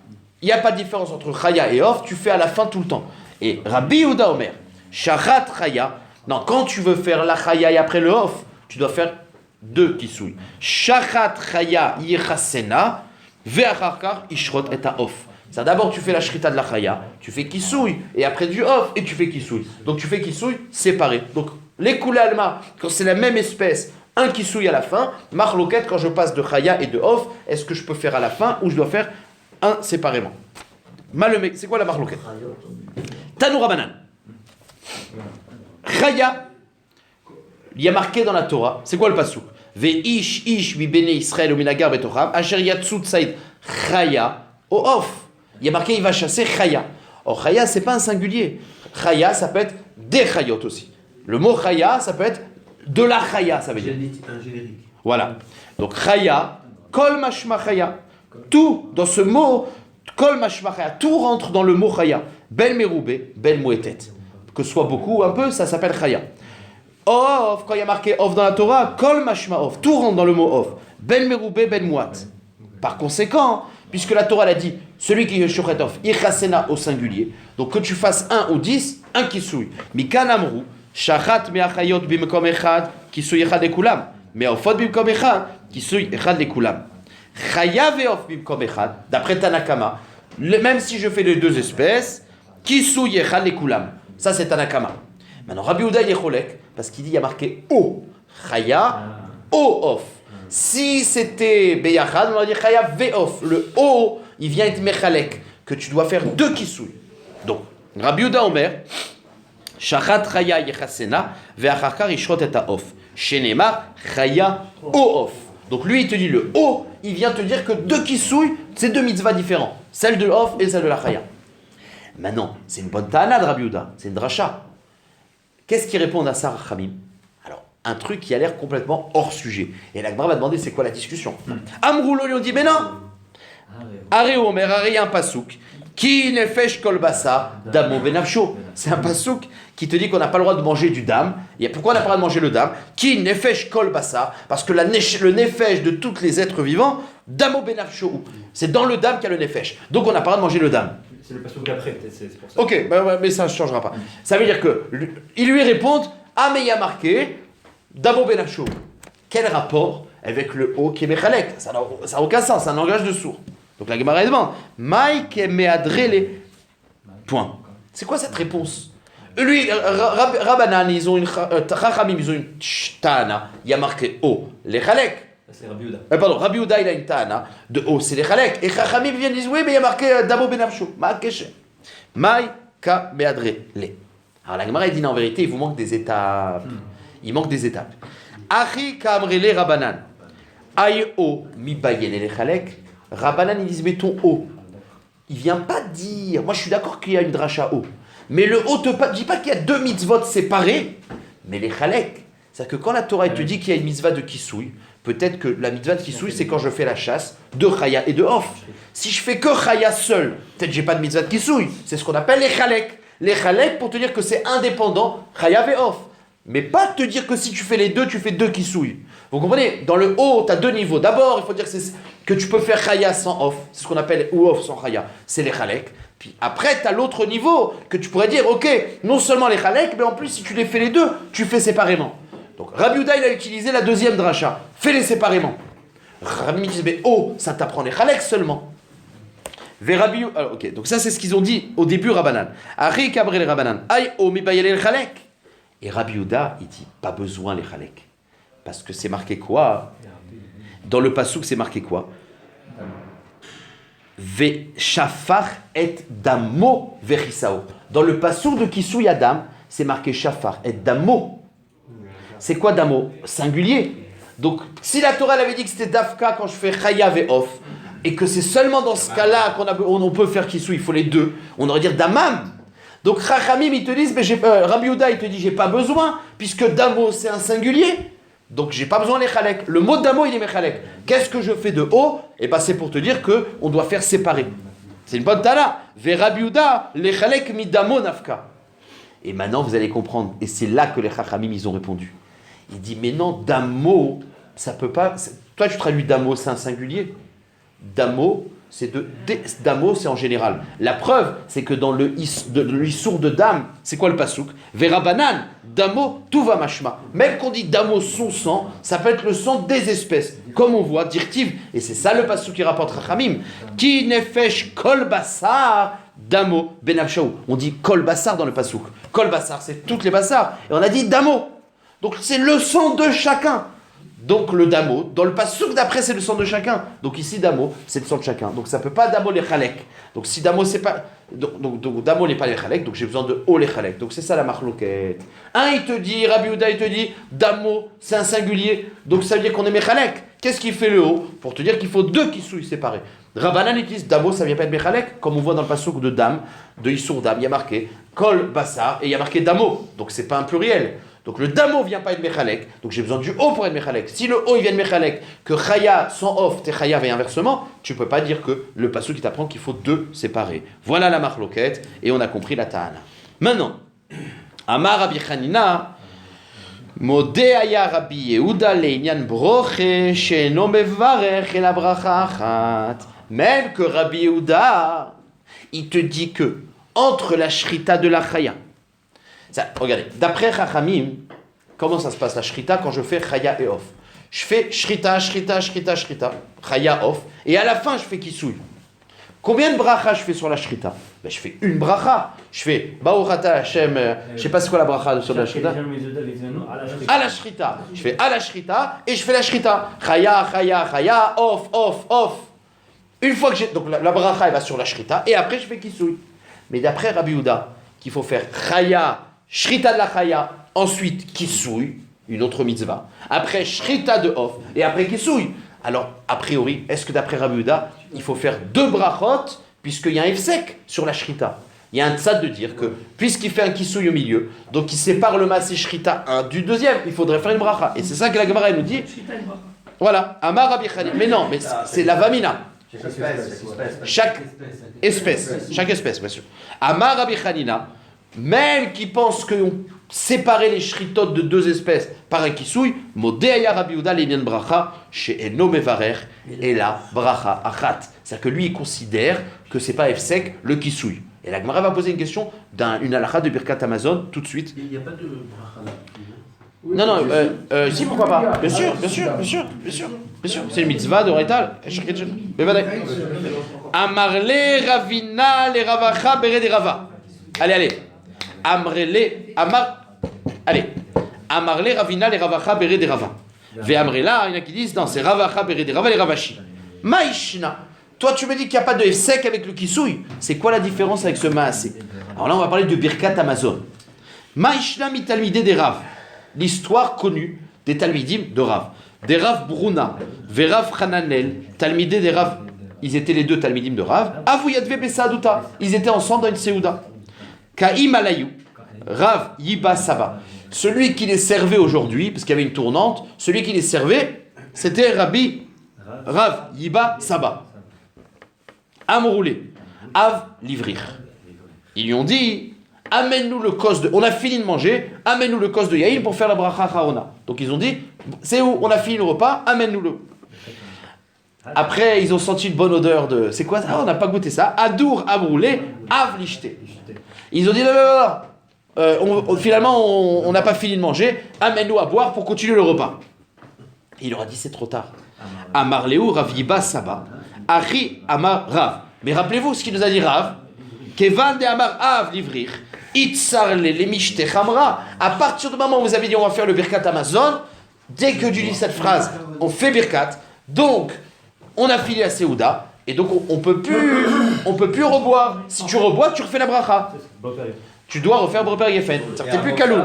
il n'y a pas de différence entre chaya et off. Tu fais à la fin tout le temps. Et Rabbi Yehuda Omer, shachat chaya. Non, quand tu veux faire la chaya et après le off, tu dois faire deux kisouilles. Shachat chaya yechasena ve'acharkar ishrot et off. Ça, d'abord, tu fais la shrita de la chaya, tu fais kisouille, et après du off, et tu fais kisouille. Donc, tu fais kisouille séparé. Donc, les koulé alma, quand c'est la même espèce, un kisouille à la fin, marloquette, quand je passe de chaya et de off, est-ce que je peux faire à la fin, ou je dois faire un séparément? Malemek, c'est quoi la marloquette? Tanou Rabanan. Chaya, il y a marqué dans la Torah, c'est quoi le pasuk? Ve'ish ish mi bene Israël ou minagar betocham, asher yatsut saïd chaya au off. Il y a marqué, il va chasser chaya. Or, chaya, c'est pas un singulier. Chaya, ça peut être des chayot aussi. Le mot chaya, ça peut être de la chaya, ça veut dire. Un générique. Voilà. Donc, chaya, kol mashma chaya. Tout, dans ce mot, kol mashma chaya, tout rentre dans le mot chaya. Bel meroubé, bel mouetet. Que ce soit beaucoup ou un peu, ça s'appelle chaya. Off, quand il y a marqué off dans la Torah, kol mashma off. Tout rentre dans le mot off. Bel meroubé, bel mouat. Par conséquent, puisque la Torah l'a dit, celui qui est shochet off, ichasena au singulier. Donc que tu fasses 1 ou 10, un kisouille. Mikan amrou, shachat me'achayot bimkom echad, kisouille echad ekulam. Me'ofot bimkom echad, kisouille echad ekulam. Chaya ve'of bimkom echad, d'après Tanakama, même si je fais les deux espèces, kisouille echad ekulam. Ça c'est Tanakama. Maintenant Rabbi Yehuda yecholek, parce qu'il dit, il y a marqué o, chaya, o off. Si c'était Beyachad, on va dire Chaya Ve'of. Le O, il vient être Mechalek, que tu dois faire deux kisouilles. Donc, Rabbi Yehuda Omer, Shachat Chaya Yechasena, Ve'acharkar Ishrot et Off. Shenemar Chaya O Off. Donc lui, il te dit le O, il vient te dire que deux kisouilles, c'est deux mitzvahs différents. Celle de Off et celle de la Chaya. Maintenant, c'est une bonne ta'ana de Rabbi Yehuda, c'est une dracha. Qu'est-ce qui répond à ça, Rachamim? Un truc qui a l'air complètement hors sujet. Et la Gemara va demander c'est quoi la discussion. Amroulo lui ont dit mais non. Aré Omer, Aré un pasouk. Qui nefesh kol bassa damo benavsho. C'est un pasouk qui te dit qu'on n'a pas le droit de manger du dam. Et pourquoi on n'a pas le droit de manger le dam? Qui nefesh kol bassa. Parce que le nefesh de tous les êtres vivants, damo benavsho. C'est dans le dam qu'il y a le nefesh. Donc on n'a pas le droit de manger le dam. C'est le passage d'après, peut-être, c'est pour ça. Ok, mais ça ne changera pas. Ça veut dire que ils lui répondent ah mais il y a marqué Damo benafsho. Quel rapport avec le O qui est Mechalek? Ça n'a aucun sens, c'est un langage de sourd. Donc la Gemara demande Maïk meadrele. Point. C'est quoi cette réponse? Lui, Rabbanan, ils ont une Chachamim, ils ont une Ta'ana. Il y a marqué O, les Chalek. C'est Rabbi Yehuda. Pardon, Rabbi Yehuda, il a une Ta'ana de O, c'est les Chalek. Et Chachamim viennent dire oui, mais il y a marqué Damo benafsho. Ma keshe. Maïka meadrele. Alors la Gemara dit non, en vérité, il vous manque des étapes. Il manque des étapes. Achi kamrele rabanan. Aïo mi bayene le chalek. Rabanan, ils disent mettons O. Il vient pas dire, moi je suis d'accord qu'il y a une dracha O, mais le O te dit pas qu'il y a deux mitzvot séparés, mais les chalek. C'est-à-dire que quand la Torah te dit qu'il y a une mitzvah de kisouille, peut-être que la mitzvah de kisouille c'est quand je fais la chasse de chaya et de off. Si je fais que chaya seul, peut-être que j'ai pas de mitzvah de kisouille. C'est ce qu'on appelle les chalek. Les chalek pour te dire que c'est indépendant, chaya et off. Mais pas te dire que si tu fais les deux, tu fais deux kisouilles. Vous comprenez? Dans le haut, tu as deux niveaux. D'abord, il faut dire que tu peux faire chaya sans off. C'est ce qu'on appelle ou off sans chaya. C'est les chalek. Puis après, tu as l'autre niveau que tu pourrais dire, ok, non seulement les chalek, mais en plus, si tu les fais les deux, tu fais séparément. Donc Rabbi Yehuda, il a utilisé la deuxième dracha. Fais-les séparément. Rabbi dit, mais oh, ça t'apprend les chalek seulement. Alors, ok, donc ça, c'est ce qu'ils ont dit au début, Rabbanan. Ari kabre les Rabbanan. Aïe, oh, mi bayele les chalek. Et Rabbi Yehuda, il dit, pas besoin les chalek. Parce que c'est marqué quoi? Dans le pasouk, c'est marqué quoi? Ve shafar et damo vechisao. Dans le pasouk de Kisouy Adam, c'est marqué shafar et damo. C'est quoi damo? Singulier. Donc, si la Torah avait dit que c'était dafka quand je fais chaya ve'of, et que c'est seulement dans ce cas-là on peut faire Kisouy, il faut les deux, on aurait dire damam. Donc, Chachamim, ils te disent, mais Rabbi Yehuda, il te dit, j'ai pas besoin, puisque damo, c'est un singulier. Donc, j'ai pas besoin des chalek. Le mot damo, il est mechalek. Qu'est-ce que je fais de haut? Eh ben, c'est pour te dire qu'on doit faire séparer. C'est une bonne tala. Ve Rabbi Yehuda, les chalek mi damo nafka. Et maintenant, vous allez comprendre. Et c'est là que les Chachamim, ils ont répondu. Il dit, mais non, damo, ça peut pas. Toi, tu traduis damo, c'est un singulier. Damo, damo, c'est en général. La preuve, c'est que dans le issour de dame, c'est quoi le pasouk? Verabanan, damo, tout va mashma. Même qu'on dit damo, son sang, ça peut être le sang des espèces. Comme on voit, dirtiv. Et c'est ça le pasouk qui rapporte Rachamim. Ki nefesh kol basar, damo, benafshaou. On dit kol basar dans le pasouk. Kol basar, c'est toutes les basars. Et on a dit damo. Donc c'est le sang de chacun. Donc le damo, dans le pasouk d'après, c'est le sang de chacun. Donc ici, damo, c'est le sang de chacun. Donc ça ne peut pas damo les chalek. Donc si damo, c'est pas. Donc damo n'est pas les chalek, donc j'ai besoin de o les chalek. Donc c'est ça la marloquette. Il te dit, Rabbi Yehuda, il te dit, damo, c'est un singulier. Donc ça veut dire qu'on est mechalek. Qu'est-ce qui fait le haut? Pour te dire qu'il faut deux kisouilles séparés. Rabbanan utilise damo, ça ne vient pas être mechalek, comme on voit dans le pasouk de dame, de Issour dame, il y a marqué kol basar et il y a marqué damo. Donc c'est pas un pluriel. Donc le damo vient pas être mechalek, donc j'ai besoin du o pour être mechalek. Si le o il vient de mechalek, que chaya sans off, t'es chaya et inversement, tu peux pas dire que le pasouk qui t'apprend qu'il faut deux séparés. Voilà la marloquette et on a compris la ta'ana. Maintenant, Amar Rabbi Chanina, Modé aya Rabbi Yehuda le'inyan broche she'eno mevarech el habracha achat. Même que Rabbi Yehuda, il te dit que entre la shrita de la chaya. Ça, regardez, d'après Chachamim, comment ça se passe la shrita quand je fais chaya et off? Je fais shrita, chaya off, et à la fin je fais kisouille. Combien de bracha je fais sur la shrita? Ben, je fais une bracha. Je fais Baruchata Hashem, je sais pas c'est quoi la bracha sur la shrita. À la shrita. Je fais à la shrita et je fais la shrita. Chaya, off. Une fois que j'ai. Donc la bracha elle va sur la shrita et après je fais kisouille. Mais d'après Rabbi Yehuda, qu'il faut faire chaya, shrita de la chaya, ensuite kisouille, une autre mitzvah. Après shrita de off et après kisouille. Alors, a priori, est-ce que d'après Rabbi Yehuda, il faut faire deux brachot, puisqu'il y a un efsek sur la shrita? Il y a un tzad de dire que, puisqu'il fait un kisouille au milieu, donc il sépare le massé shrita un du deuxième, il faudrait faire une bracha. Et c'est ça que la Gemara nous dit. Voilà, Amar Rabbi Chanina. Mais non, mais c'est la vamina. Chaque espèce, bien sûr. Amar Rabbi Chanina, même qui pense qu'on séparer les shritot de deux espèces par un kisouille, Modéaya Rabbi Yehuda le'inyan bracha she'eno mevarer et la bracha achat. C'est-à-dire que lui, il considère que c'est pas efsek le kisouille. Et la Gemara va poser une question une halakha de Birkat Amazon tout de suite. Il n'y a pas de bracha là. Non, si, pourquoi pas? Bien sûr. C'est une mitzvah de Rétal. Amarle Ravina le Ravacha bere de Rava. Allez. Amarle Ravina le Ravacha bere de Rava. Ve Amrela, il y en a qui disent, non, c'est Ravacha bere de Rava les Ravashi. Maïshna. Toi, tu me dis qu'il n'y a pas de sec avec le kisouille. C'est quoi la différence avec ce maasé? Alors là, on va parler de Birkat Amazon. Maïshna mitalmidé des Rav. L'histoire connue des Talmidim de Rav. Des Rav Bruna, Verav Hananel, Talmidé des Rav. Ils étaient les deux Talmidim de Rav. Avuyadve Besaduta. Ils étaient ensemble dans une Seouda. Kaim Alayou, Rav Yiba Saba. Celui qui les servait aujourd'hui, parce qu'il y avait une tournante, celui qui les servait, c'était Rabbi Rav Yiba Saba. Amroulé, Av Livrir. Ils lui ont dit, amène-nous le cos de... On a fini de manger, amène-nous le cos de Yaïn pour faire la bracha Harona. Donc ils ont dit, c'est où on a fini le repas, amène-nous-le. Après, ils ont senti une bonne odeur de... C'est quoi ça? On n'a pas goûté ça. Adour Amroulé, Av Lishté. Ils ont dit, non. Finalement, on n'a pas fini de manger, amène-nous à boire pour continuer le repas. Il leur a dit, c'est trop tard. Amar Léou, Rav Yiba Saba, Ari Amar Rav. Mais rappelez-vous ce qu'il nous a dit Rav, Kevan de Amar Av Livrir, Itzar le Mishte Chamra. À partir du moment où vous avez dit on va faire le Birkat Amazon, dès que tu dis cette phrase, on fait Birkat, donc on a fini la Seouda, et donc on peut plus reboire. Si tu rebois, tu refais la bracha. Tu dois refaire Broper Yefen. T'es plus calou.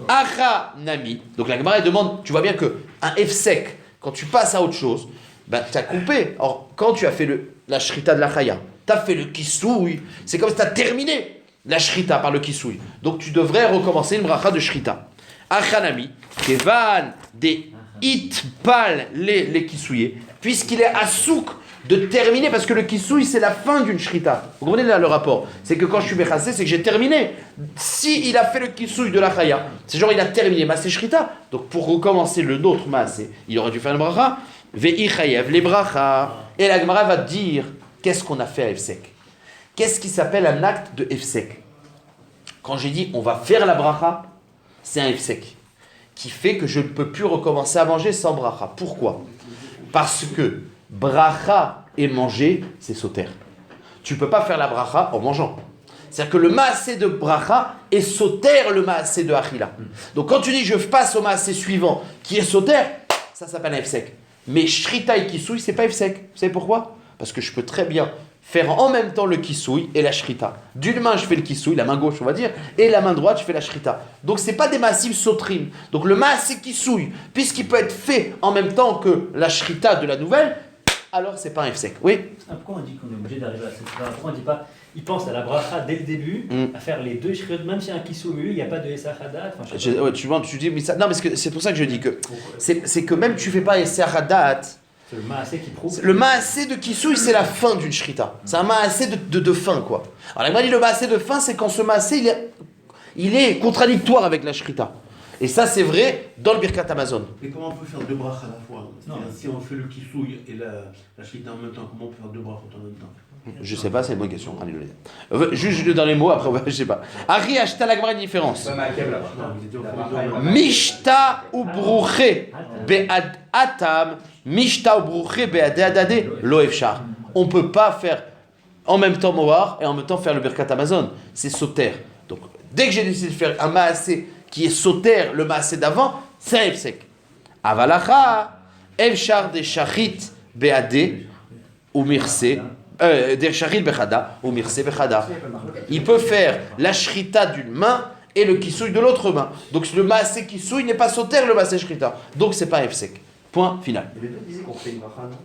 Acha Nami. Donc la Gemara demande, tu vois bien que un F-sec, quand tu passes à autre chose, ben tu as coupé. Or, quand tu as fait la shrita de la chaya, tu as fait le kisouille, c'est comme si tu as terminé la shrita par le kisouille. Donc tu devrais recommencer une bracha de shrita. Acha Nami, Kevan des itpal les kisouillés, puisqu'il est à souk de terminer, parce que le kisouille c'est la fin d'une shrita. Vous comprenez là le rapport? C'est que quand je suis bechassé, c'est que j'ai terminé. Si il a fait le kisouille de la chaya, c'est genre il a terminé maasé shrita. Donc pour recommencer le nôtre maasé, il aurait dû faire une bracha. Ve'i chayev les bracha. Et la Gemara va dire qu'est-ce qu'on a fait à Efsek. Qu'est-ce qui s'appelle un acte de Efsek? Quand j'ai dit on va faire la bracha, c'est un Efsek qui fait que je ne peux plus recommencer à manger sans bracha. Pourquoi? Parce que bracha et manger, c'est sauter. Tu ne peux pas faire la bracha en mangeant. C'est-à-dire que le maasé de bracha est sauter le maasé de achila. Donc quand tu dis je passe au maasé suivant qui est sauter, ça s'appelle un Efsek. Mais shrita et kisouille, c'est pas Efsek. Vous savez pourquoi? Parce que je peux très bien faire en même temps le kisouille et la shrita. D'une main, je fais le kisouille, la main gauche, on va dire, et la main droite, je fais la shrita. Donc, c'est pas des massifs sautrim. Donc, le maasé kisouille, puisqu'il peut être fait en même temps que la shrita de la nouvelle, alors c'est pas un Efsek. Oui? Pourquoi on dit qu'on est obligé d'arriver à cette bracha? Pourquoi on dit pas, il pense à la bracha dès le début, à faire les deux shriyot, même s'il y a un kisou au milieu, il n'y a pas de Esachadat. Tu dis, mais ça, non, parce que c'est pour ça que je dis que c'est que même tu fais pas Esachadat. C'est le maasé qui prouve. Le maasé de kisouille, c'est la fin d'une shrita. C'est un maasé de fin, quoi. Alors, la dit le maasé de fin, c'est quand ce maasé, il est contradictoire avec la shrita. Et ça, c'est vrai dans le Birkat Amazon. Et comment on peut faire deux brachas à la fois? Si on fait le kisouille et la shrita en même temps, comment on peut faire deux brachas en même temps? Je sais pas, c'est une bonne question. Allez, juste le dernier mot, après, je sais pas. Ari acheta la Gemara une différence. Mishta ou bruché be'ad atam, mishta ou bruché be'ad adade, lo efshar. On peut pas faire en même temps Mohar et en même temps faire le Birkat Amazon. C'est sauter. Donc, dès que j'ai décidé de faire un maasé qui est sauter, le maasé d'avant, c'est un efsek. Avalacha, efshar de shachit be'ade ou mirse. Il peut faire la shrita d'une main et le kisouille de l'autre main. Donc le maasé kisouille n'est pas sauter le maasé shrita. Donc c'est pas Efsek. Point final. Il y avait d'autres qui disaient qu'on fait une bracha, non?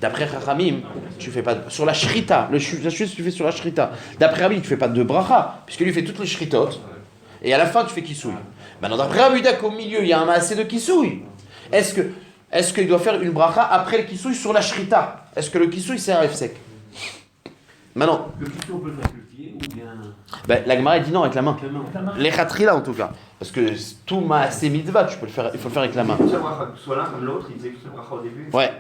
D'après Chachamim, tu fais pas sur la shrita. La shrita tu fais sur la shrita. D'après Rabbi, tu fais pas de bracha puisque lui fait toutes les shritot et à la fin tu fais kisouille. Maintenant d'après Rabbi qu'au milieu il y a un maasé de kisouille. Est-ce qu'il doit faire une bracha après le kisouille sur la shrita? Est-ce que le kisouille c'est un Efsek? Maintenant. Le kisouille on peut le faire avec le pied ou bien. La Gemara dit non avec la main. Avec la main. Les khatrila en tout cas. Parce que tout maasé mitzvah, il faut le faire avec la main. Que soit l'un comme l'autre, il faisait que ce bracha au début. Ouais.